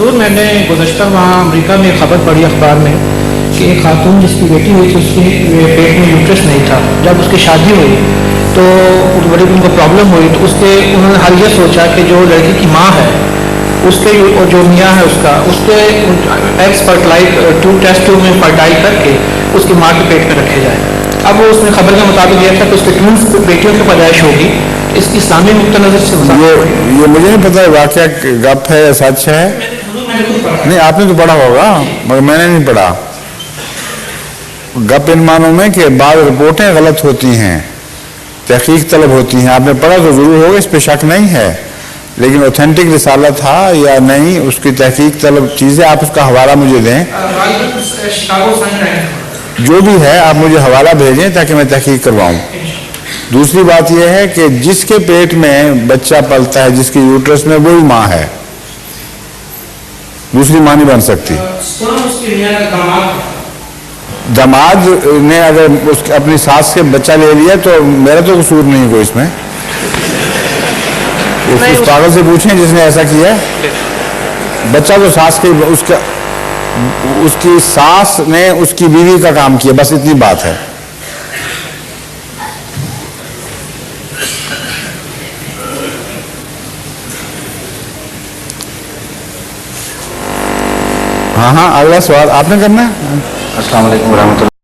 حضور میں نے گزشتہ وہاں امریکہ میں خبر پڑھی اخبار میں کہ ایک خاتون جس کی بیٹی ہوئی تھی اس کے پیٹ میں یوٹرس نہیں تھا. جب اس کی شادی ہوئی تو بڑی ان کو پرابلم ہوئی تو انہوں نے حل یہ سوچا کہ جو لڑکی کی ماں ہے اس کے اور جو میاں ہے اس کے ایگز ٹو ٹیسٹ ٹیوب میں فرٹائل کر کے اس کی ماں کے پیٹ میں رکھے جائیں. اب وہ اس میں خبر کے مطابق یہ تھا کہ اس کے ٹوینس بیٹیوں کی پیدائش ہوگی. اس کی اسلامی نقطہ نظر سے یہ مجھے نہیں پتا واقعہ گپ ہے یا سچ ہے. نہیں آپ نے تو پڑھا ہوگا مگر میں نے نہیں پڑھا. گپ ان معنوں میں کہ بعض رپورٹیں غلط ہوتی ہیں, تحقیق طلب ہوتی ہیں. آپ نے پڑھا تو ضرور ہوگا, اس پہ شک نہیں ہے, لیکن اوتھینٹک رسالہ تھا یا نہیں اس کی تحقیق طلب چیزیں آپ اس کا حوالہ مجھے دیں. جو بھی ہے آپ مجھے حوالہ بھیجیں تاکہ میں تحقیق کرواؤں. دوسری بات یہ ہے کہ جس کے پیٹ میں بچہ پلتا ہے, جس کی یوٹرس میں, وہی ماں ہے, دوسری ماں نہیں بن سکتی. داماد نے اگر اپنی ساس سے بچہ لے لیا تو میرا تو قصور نہیں کوئی اس میں. اس پاگل سے پوچھیں جس نے ایسا کیا ہے. بچہ تو ساس کے اس کی ساس نے اس کی بیوی کا کام کیا, بس اتنی بات ہے. ہاں اگلا سوال آپ نے کرنا ہے. السلام علیکم ورحمۃ اللہ.